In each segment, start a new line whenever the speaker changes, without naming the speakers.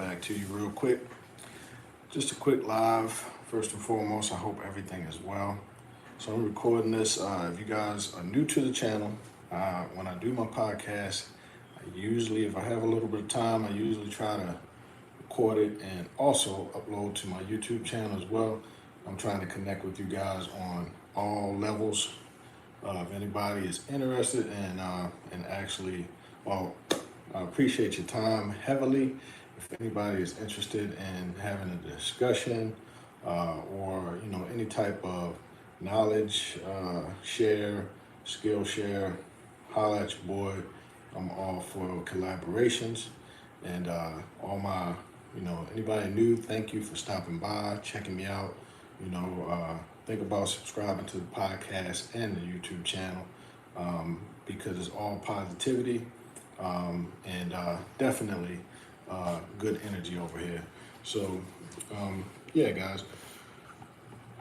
back to you real quick. Just a quick live. First and foremost, I hope everything is well. So I'm recording this. If you guys are new to the channel, when I do my podcast, if I have a little bit of time, I usually try to record it and also upload to my YouTube channel as well. I'm trying to connect with you guys on all levels. If anybody is interested and actually, I appreciate your time heavily. If anybody is interested in having a discussion or any type of knowledge share, skill share, holla at your boy. I'm all for collaborations, and all my anybody new, thank you for stopping by, checking me out. Think about subscribing to the podcast and the YouTube channel because it's all positivity and definitely good energy over here. So yeah, guys.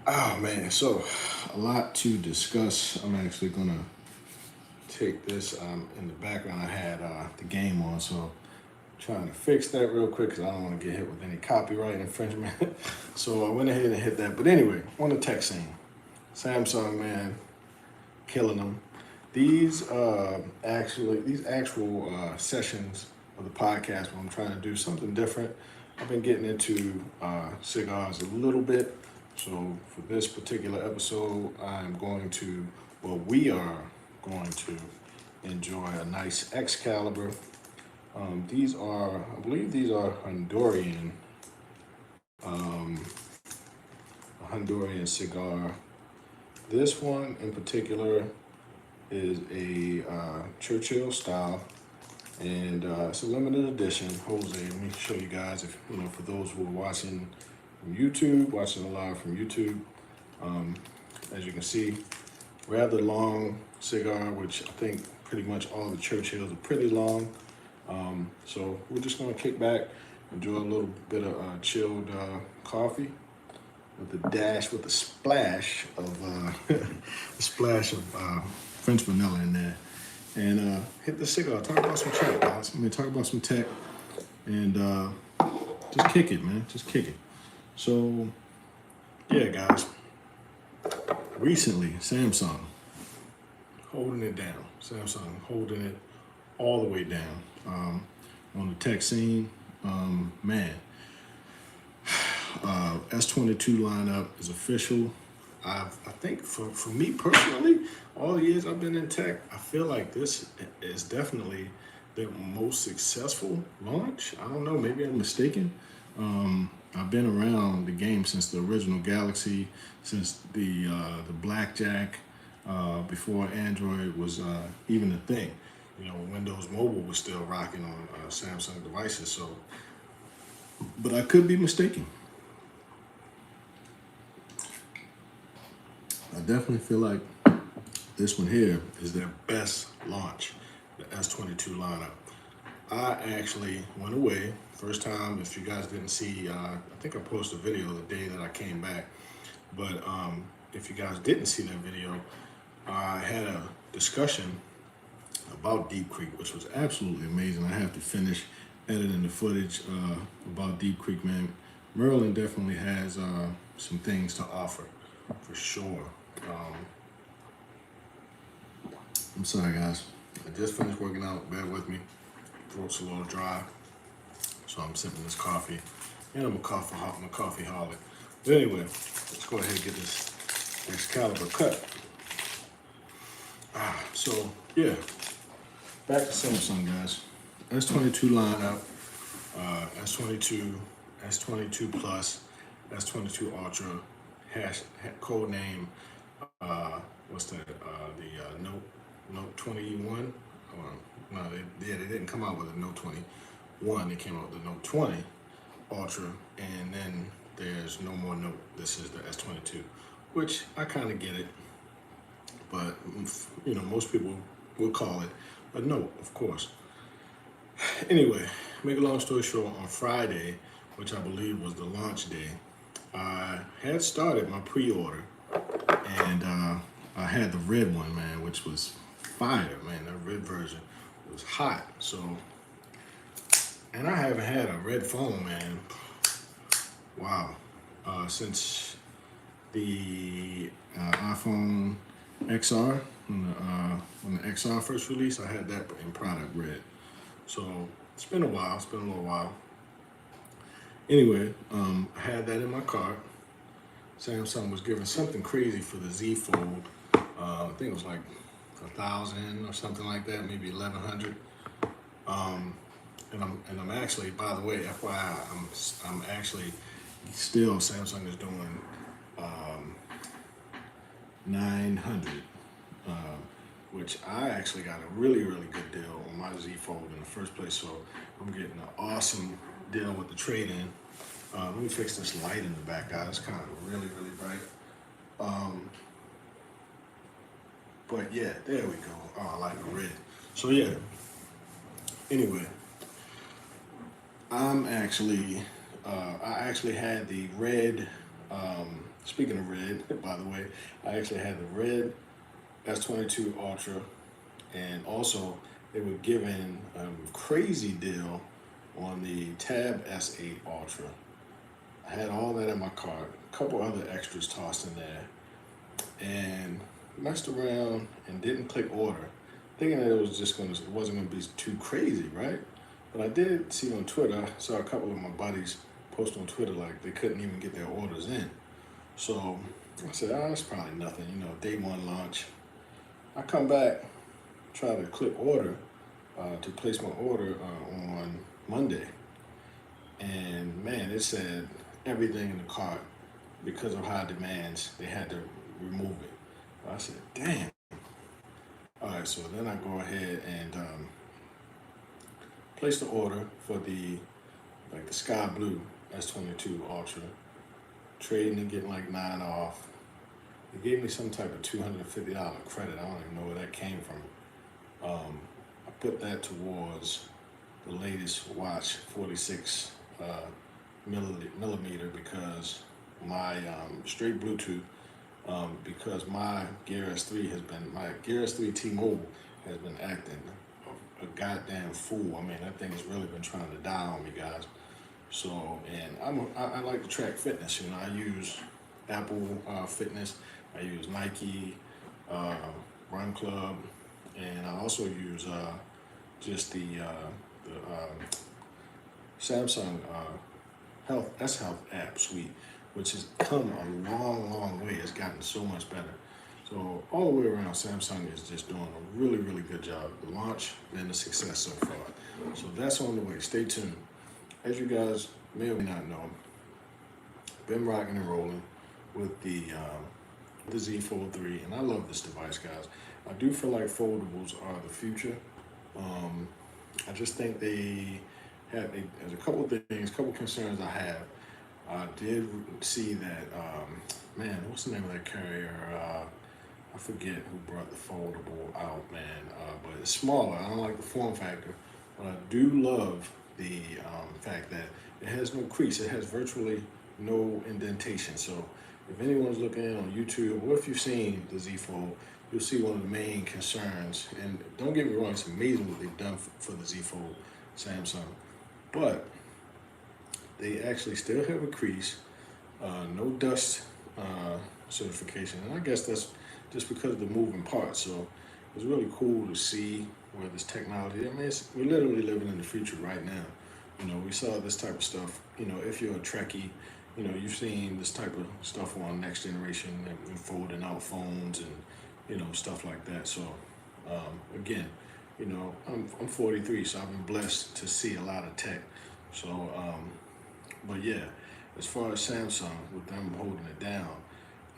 Oh man, so a lot to discuss. I'm actually gonna take this in the background. I had the game on, so trying to fix that real quick because I don't want to get hit with any copyright infringement. So I went ahead and hit that. But anyway, on the tech scene, Samsung, man, killing them. These actual sessions of the podcast where I'm trying to do something different. I've been getting into cigars a little bit. So for this particular episode, we are going to enjoy a nice Excalibur. I believe these are Honduran cigar. This one in particular is a Churchill style, and it's a limited edition. Jose, let me show you guys, if for those who are watching from YouTube, watching live from YouTube, as you can see, rather long cigar, which I think pretty much all the Churchills are pretty long. So we're just gonna kick back, enjoy a little bit of chilled coffee with a splash of French vanilla in there, and hit the cigar. Talk about some tech, guys. Talk about some tech, and just kick it, man. Just kick it. So yeah, guys. Recently, Samsung holding it down. Samsung holding it all the way down on the tech scene. Man, S22 lineup is official. I think for me personally, all the years I've been in tech, I feel like this is definitely the most successful launch. I don't know, maybe I'm mistaken. I've been around the game since the original Galaxy, since the Blackjack, before Android was even a thing. Windows Mobile was still rocking on Samsung devices. So, but I could be mistaken. I definitely feel like this one here is their best launch, the S22 lineup. I actually went away. First time, if you guys didn't see, I think I posted a video the day that I came back. But if you guys didn't see that video, I had a discussion about Deep Creek, which was absolutely amazing. I have to finish editing the footage about Deep Creek, man. Merlin definitely has some things to offer, for sure. I'm sorry, guys. I just finished working out. Bear with me. Throat's a little dry, so I'm sipping this coffee. And I'm a coffee holic. But anyway, let's go ahead and get this Excalibur cut. So yeah, back to Samsung, guys. S22 lineup, S22, S22 Plus, S22 Ultra, code name, what's that? The Note 21. No, they didn't come out with a Note 21. They came out with the Note 20 Ultra, and then there's no more Note. This is the S22, which I kind of get it, but most people would call it a Note, of course. Anyway, make a long story short, on Friday, which I believe was the launch day, I had started my pre-order, and I had the red one, man, which was fire, man. That red version was hot. So And I haven't had a red phone, man. Wow. Since the iPhone XR, when the XR first released, I had that in product red. So it's been a while. It's been a little while. Anyway, I had that in my cart. Samsung was giving something crazy for the Z Fold. I think it was like 1,000 or something like that, maybe 1,100. And I'm actually, by the way, FYI, I'm actually still, Samsung is doing 900, which I actually got a really good deal on my Z Fold in the first place. So I'm getting an awesome deal with the trade-in. Let me fix this light in the back, guys. It's kind of really bright. But yeah, there we go. Oh, I like the red. So yeah. Anyway, I actually had the red. Speaking of red, by the way, I actually had the red S22 Ultra, and also they were giving a crazy deal on the Tab S8 Ultra. I had all that in my cart, a couple other extras tossed in there, and messed around and didn't click order, thinking that it wasn't gonna be too crazy, right? But I did see on Twitter, I saw a couple of my buddies post on Twitter like they couldn't even get their orders in. So I said, that's probably nothing, day one launch. I come back, try to click order to place my order on Monday. And man, it said everything in the cart, because of high demands, they had to remove it. I said, damn. All right, so then I go ahead and place the order for the sky blue S22 Ultra, trading and getting like 9 off. They gave me some type of $250 credit. I don't even know where that came from. I put that towards the latest watch, 46 millimeter, because my straight Bluetooth, because my Gear S3 T-Mobile has been acting a goddamn fool. I mean, that thing has really been trying to die on me, guys. So, and I like to track fitness. I use Apple Fitness. I use Nike, Run Club, and I also use just the Samsung Health app suite, which has come a long way. It's gotten so much better. So all the way around, Samsung is just doing a really good job. The launch and the success so far. So that's on the way. Stay tuned. As you guys may or may not know, been rocking and rolling with the Z Fold 3, and I love this device, guys. I do feel like foldables are the future. I just think there's a couple concerns I have. I did see that, what's the name of that carrier? I forget who brought the foldable out, man. But it's smaller. I don't like the form factor, but I do love the fact that it has no crease. It has virtually no indentation. So if anyone's looking on YouTube, or if you've seen the Z Fold, you'll see one of the main concerns. And don't get me wrong, it's amazing what they've done for the Z Fold Samsung. But they actually still have a crease, no dust certification. And I guess that's just because of the moving parts. So it's really cool to see where this technology, we're literally living in the future right now. We saw this type of stuff, if you're a Trekkie, you've seen this type of stuff on Next Generation and folding out phones and, stuff like that. So, again, I'm 43, so I've been blessed to see a lot of tech. So, but yeah, as far as Samsung, with them holding it down,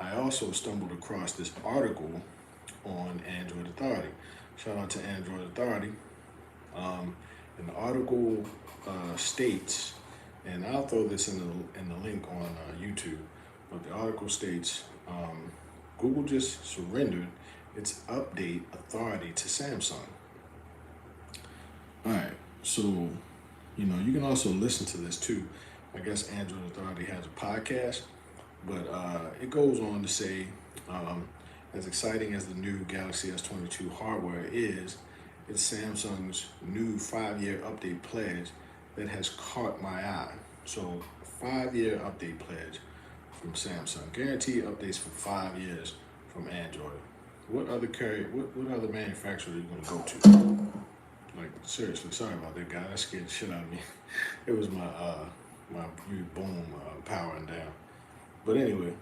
I also stumbled across this article on Android Authority. Shout out to Android Authority. And the article states, and I'll throw this in the link on YouTube, but the article states, Google just surrendered its update authority to Samsung. All right, so, you can also listen to this too. I guess Android Authority has a podcast, but it goes on to say, as exciting as the new Galaxy S22 hardware is, it's Samsung's new 5-year update pledge that has caught my eye. So 5-year update pledge from Samsung. Guaranteed updates for 5 years from Android. What other what other manufacturer are you gonna go to? Like, seriously, sorry about that, guy. That scared the shit out of me. It was my boom powering down. But anyway,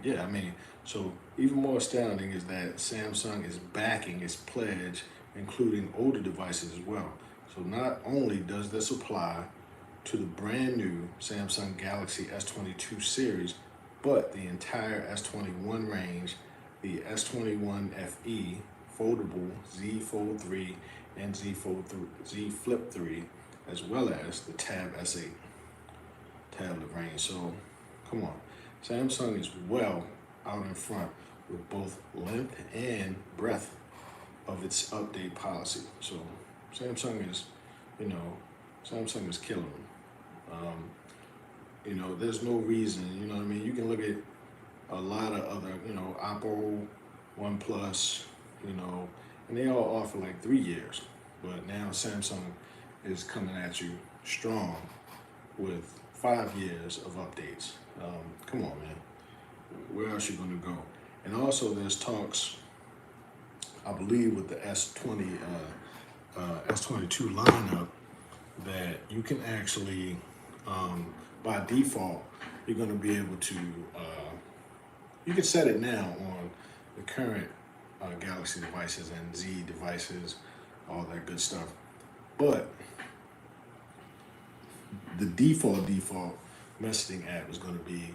yeah, I mean, so even more astounding is that Samsung is backing its pledge, including older devices as well. So not only does this apply to the brand new Samsung Galaxy S22 series, but the entire S21 range, the S21 FE, foldable, Z Fold 3, and Z Flip 3, as well as the Tab S8 tablet range. So come on, Samsung is well out in front with both length and breadth of its update policy. So Samsung is, Samsung is killing them. There's no reason, what I mean? You can look at a lot of other, Oppo, OnePlus, and they all offer like 3 years. But now Samsung is coming at you strong with 5 years of updates. Come on, man. Where else you gonna go? And also there's talks, I believe, with the S22 lineup that you can actually, by default, you're gonna be able to, you can set it now on the current Galaxy devices and Z devices, all that good stuff. But the default messaging app is going to be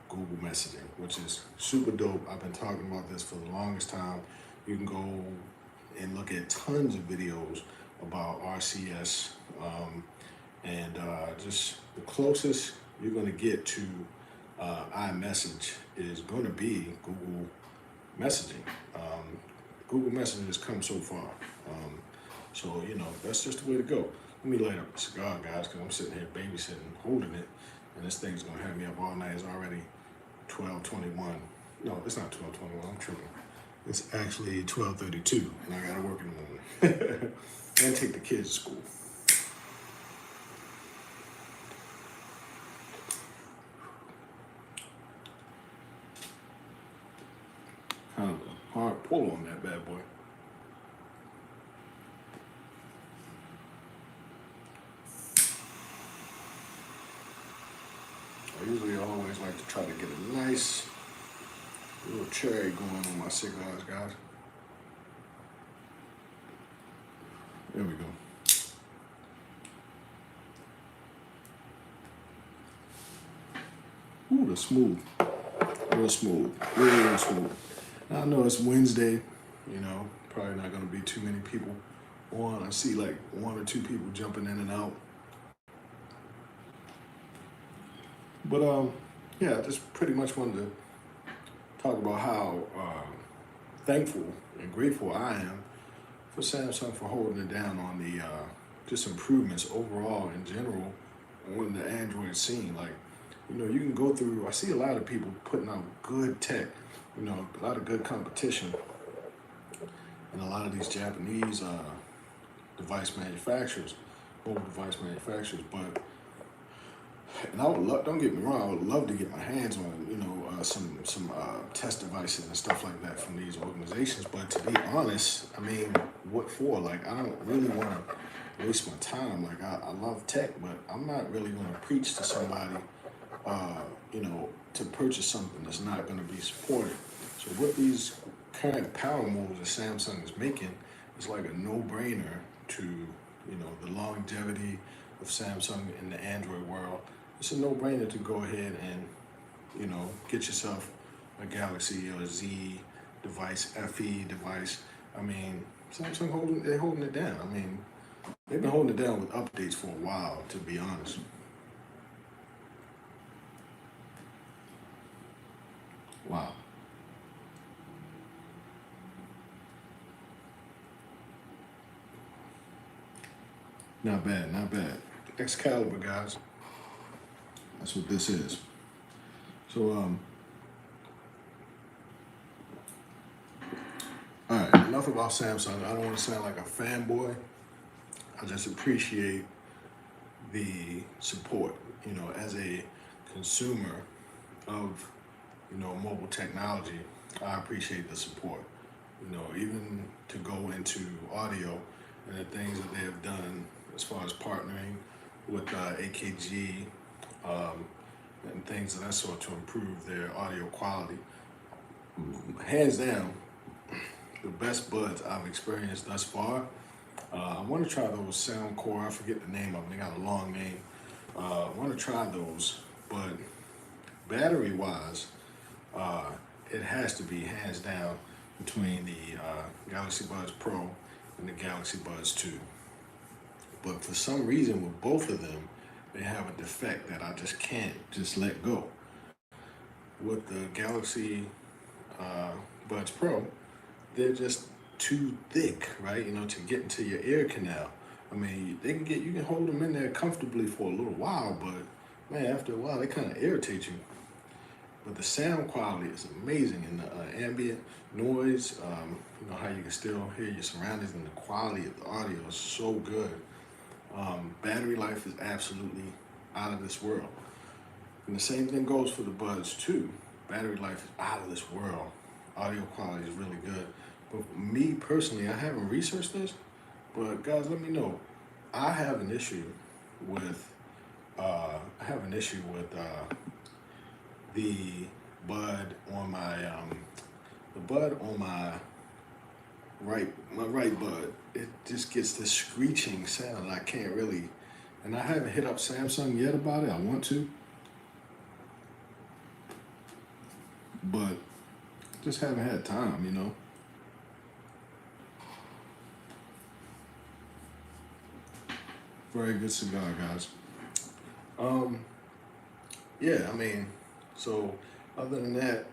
Google Messaging, which is super dope. I've been talking about this for the longest time. You can go and look at tons of videos about RCS, and just the closest you're going to get to iMessage is going to be Google Messaging. Google Messaging has come so far. So, that's just the way to go. Let me light up a cigar, guys, because I'm sitting here babysitting, holding it, and this thing's going to have me up all night. It's already 12:21. No, it's not 12:21. I'm tripping. It's actually 12:32, and I got to work in the morning. And take the kids to school. Kind of a hard pull on that bad boy. I usually always like to try to get a nice little cherry going on my cigars, guys. There we go. Ooh, that's smooth. Real smooth. Real smooth. Now, I know it's Wednesday, probably not going to be too many people on. I see like 1 or 2 people jumping in and out. But yeah, I just pretty much wanted to talk about how thankful and grateful I am for Samsung for holding it down on the just improvements overall in general on the Android scene. Like, you can go through, I see a lot of people putting out good tech, a lot of good competition, and a lot of these Japanese device manufacturers, mobile device manufacturers, but and I would love, don't get me wrong, I would love to get my hands on, some test devices and stuff like that from these organizations. But to be honest, I mean, what for? Like, I don't really want to waste my time. Like, I love tech, but I'm not really going to preach to somebody, to purchase something that's not going to be supported. So what these current power moves that Samsung is making is like a no-brainer to, the longevity of Samsung in the Android world. It's a no-brainer to go ahead and, get yourself a Galaxy or a Z device, FE device. I mean, Samsung they're holding it down. I mean, they've been holding it down with updates for a while, to be honest. Wow. Not bad, not bad. Excalibur, guys. That's what this is. So, all right, enough about Samsung. I don't want to sound like a fanboy, I just appreciate the support, as a consumer of, mobile technology. I appreciate the support, even to go into audio and the things that they have done as far as partnering with AKG and things of that sort to improve their audio quality. Hands down, the best buds I've experienced thus far. I want to try those Soundcore. I forget the name of them. They got a long name. I want to try those, but battery-wise, it has to be hands down between the Galaxy Buds Pro and the Galaxy Buds 2. But for some reason, with both of them, they have a defect that I just can't just let go. With the Galaxy Buds Pro, they're just too thick, right? To get into your ear canal. I mean, you can hold them in there comfortably for a little while, but man, after a while, they kind of irritate you. But the sound quality is amazing, and the ambient noise, how you can still hear your surroundings, and the quality of the audio is so good. Battery life is absolutely out of this world. And the same thing goes for the Buds too. Battery life is out of this world. Audio quality is really good. But me personally, I haven't researched this, but guys, let me know. I have an issue with the bud on my right bud. It just gets this screeching sound. I can't really, and I haven't hit up Samsung yet about it. I want to, but just haven't had time, Very good cigar, guys. Yeah, so other than that,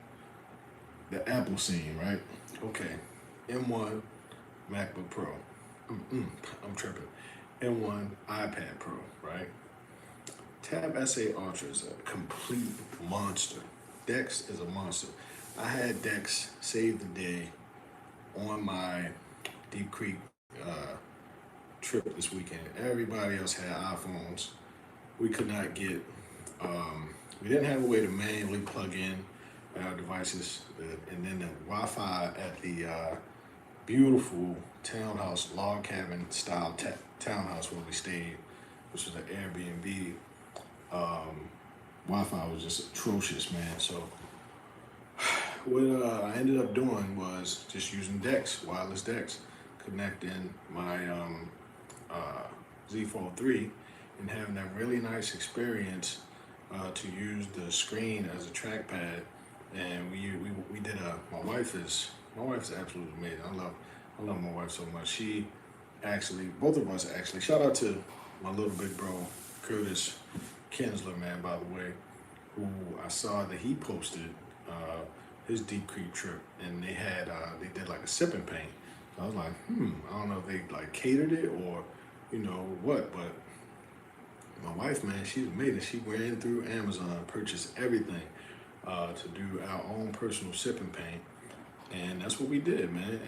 the Apple scene, right? Okay, M1 MacBook Pro. I'm tripping. M1 iPad Pro, right? Tab SA Ultra is a complete monster. Dex is a monster. I had Dex save the day on my Deep Creek trip this weekend. Everybody else had iPhones. We could not get, we didn't have a way to manually plug in our devices. And then the Wi-Fi at the beautiful townhouse, log cabin style townhouse where we stayed, which was an Airbnb, Wi-Fi was just atrocious, man. So what I ended up doing was just using Dex, wireless Dex, connecting my Z Fold 3 and having that really nice experience to use the screen as a trackpad. And we did my wife is absolutely amazing. I love my wife so much. She actually, both of us actually, shout out to my little big bro, Curtis Kinsler, man, by the way, who I saw that he posted his Deep Creek trip, and they did like a sipping paint. So I was like, I don't know if they like catered it or what, but my wife, man, she's amazing. She ran through Amazon, purchased everything to do our own personal sipping paint, and that's what we did, man.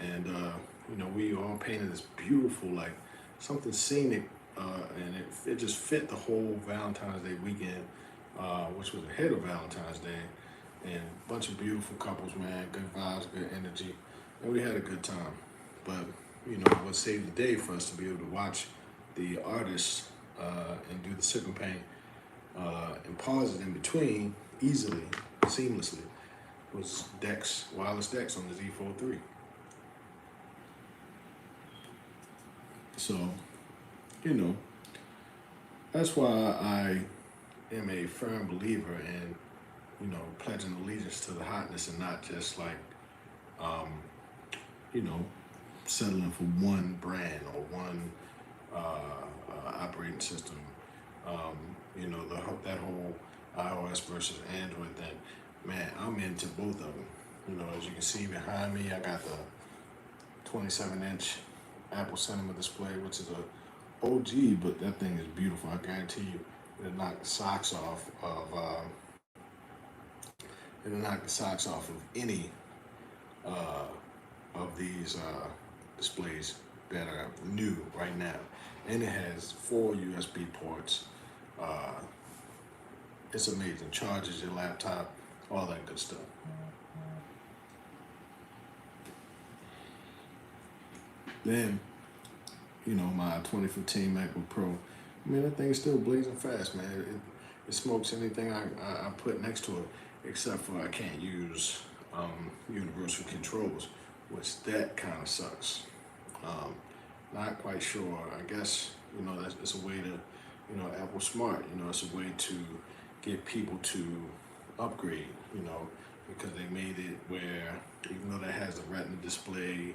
And we all painted this beautiful, like something scenic, and it just fit the whole Valentine's Day weekend, which was ahead of Valentine's Day, and a bunch of beautiful couples, man, good vibes, good energy, and we had a good time. But what saved the day for us to be able to watch the artists and do the sipping paint and pause it in between easily, seamlessly, was Dex, wireless Dex on the Z Fold 3. So, that's why I am a firm believer in, pledging allegiance to the hotness and not just like, settling for one brand or one operating system. That whole iOS versus Android thing. Man, I'm into both of them. As you can see behind me, I got the 27-inch Apple Cinema display, which is a OG, but that thing is beautiful. I guarantee you, it'll knock the socks off of any of these displays that are new right now. and it has 4 USB ports. It's amazing. Charges your laptop, all that good stuff. Then, my 2015 MacBook Pro. I mean, that thing's still blazing fast, man. It smokes anything I put next to it, except for I can't use universal controls, which that kind of sucks. Not quite sure. I guess, it's a way to, Apple Smart, it's a way to get people to upgrade, because they made it where, even though that has the Retina display,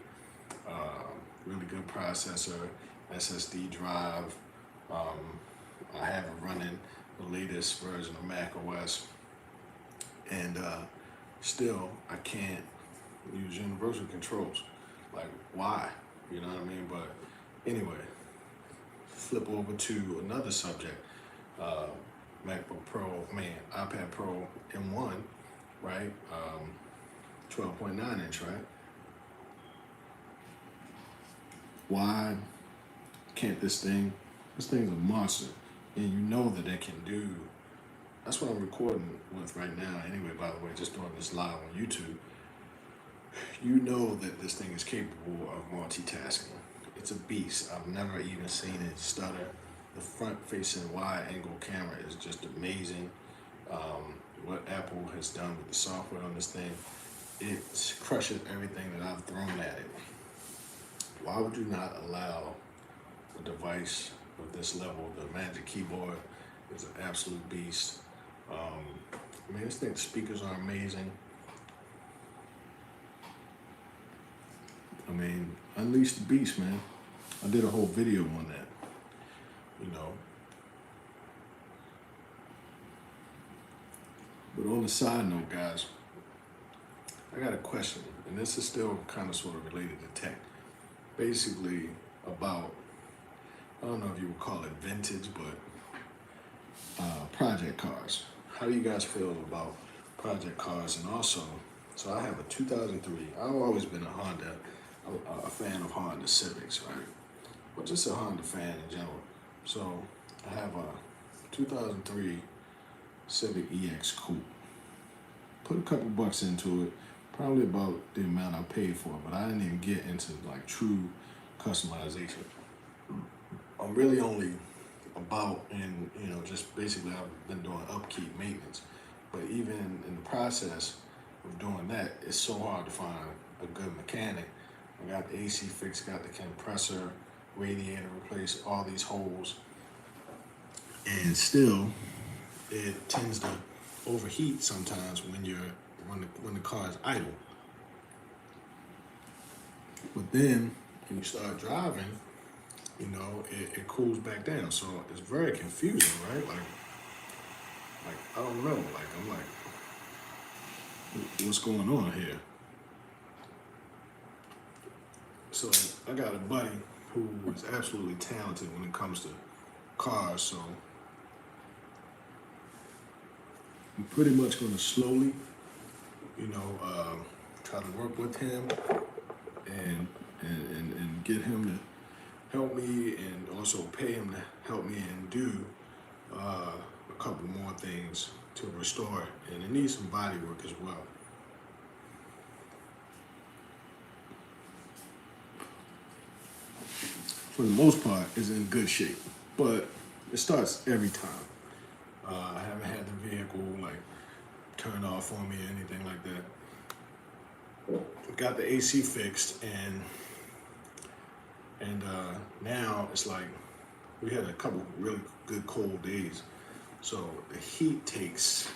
really good processor, SSD drive, I have it running the latest version of Mac OS, and still I can't use universal controls. Like, why? You know what I mean? But anyway, flip over to another subject. MacBook Pro, iPad Pro M1, right? 12.9 inch, right? Why can't this thing's a monster, and you know that it can do, that's what I'm recording with right now anyway, by the way, just doing this live on YouTube. You know that this thing is capable of multitasking. It's a beast. I've never even seen it stutter. The front-facing wide-angle camera is just amazing. What Apple has done with the software on this thing, it crushes everything that I've thrown at it. Why would you not allow a device of this level? The Magic Keyboard is an absolute beast. This thing, speakers are amazing. Unleash the beast, man. I did a whole video on that, But on the side note, guys, I got a question, and this is still kind of sort of related to tech. Basically about, I don't know if you would call it vintage, but project cars. How do you guys feel about project cars? And also, so I have a 2003, I've always been a fan of Honda Civics, right? But just a Honda fan in general. So I have a 2003 Civic EX Coupe. Put a couple bucks into it, probably about the amount I paid for it, but I didn't even get into like true customization. I'm really only about in, just basically I've been doing upkeep maintenance. But even in the process of doing that, it's so hard to find a good mechanic. I got the AC fixed, got the compressor, radiator replaced, all these holes. And still, it tends to overheat sometimes when the car is idle. But then when you start driving, it cools back down. So it's very confusing, right? Like I don't know. I'm like, what's going on here? So I got a buddy who is absolutely talented when it comes to cars. So I'm pretty much going to slowly, try to work with him and get him to help me, and also pay him to help me and do a couple more things to restore it. And it needs some body work as well. For the most part, it's in good shape, but it starts every time. I haven't had the vehicle turn off on me or anything like that. Got the AC fixed, and now it's like we had a couple really good cold days, so the heat takes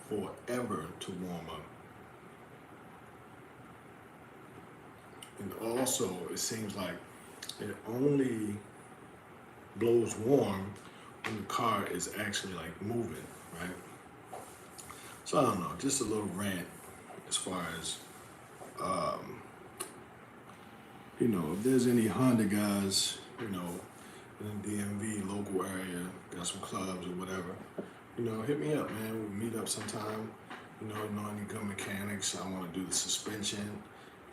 forever to warm up. And also, it seems like it only blows warm when the car is actually moving, right? So I don't know, just a little rant as far as, if there's any Honda guys, in the DMV local area, got some clubs or whatever, hit me up, man. We'll meet up sometime. Know any good mechanics. I want to do the suspension.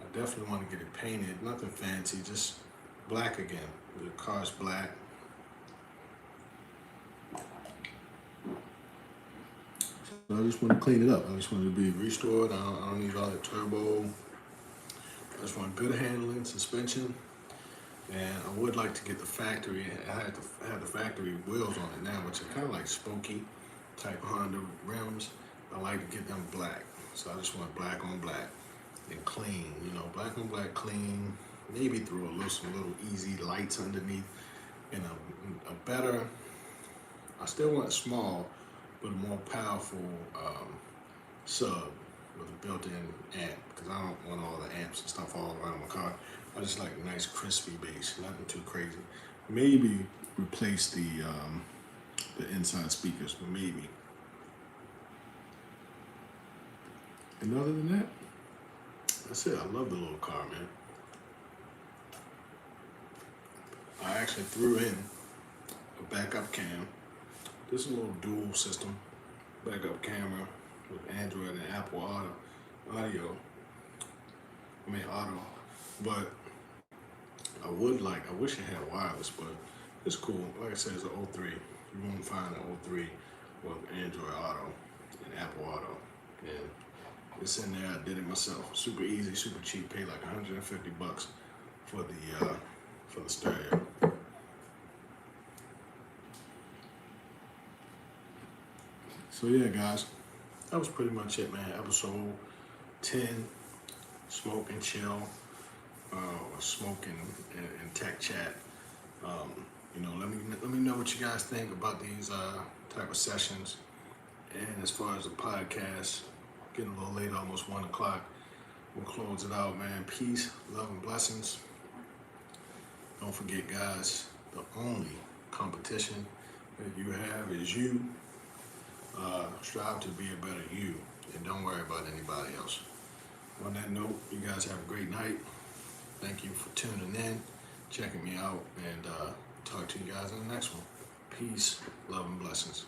I definitely want to get it painted. Nothing fancy, just black again. The car's black. So I just want to clean it up. I just want it to be restored. I don't need all that turbo. I just want good handling, suspension. And I would like to get the factory. I have the factory wheels on it now, which are kind of like spokey type Honda rims. I like to get them black. So I just want black on black and clean. You know, black on black, clean. Maybe throw some little easy lights underneath, and a better. I still want it small, but a more powerful sub with a built-in amp, because I don't want all the amps and stuff all around my car. I just like a nice crispy bass, nothing too crazy. Maybe replace the inside speakers, maybe. And other than that, that's it. I love the little car, man. I actually threw in a backup cam. This is a little dual system backup camera with Android and Apple audio. But I wish it had wireless, but it's cool. Like I said, it's an 03. You won't find an 03 with Android Auto and Apple Auto. And it's in there. I did it myself. Super easy, super cheap. Paid like $150 for the stereo. So yeah, guys, that was pretty much it, man. Episode 10, Smoke and Chill, smoking and tech chat. You know, let me know what you guys think about these type of sessions. And as far as the podcast, getting a little late, almost 1 o'clock. We'll close it out, man. Peace, love, and blessings. Don't forget, guys, the only competition that you have is you. Strive to be a better you, and don't worry about anybody else. On that note, you guys have a great night. Thank you for tuning in, checking me out, and talk to you guys in the next one. Peace, love, and blessings.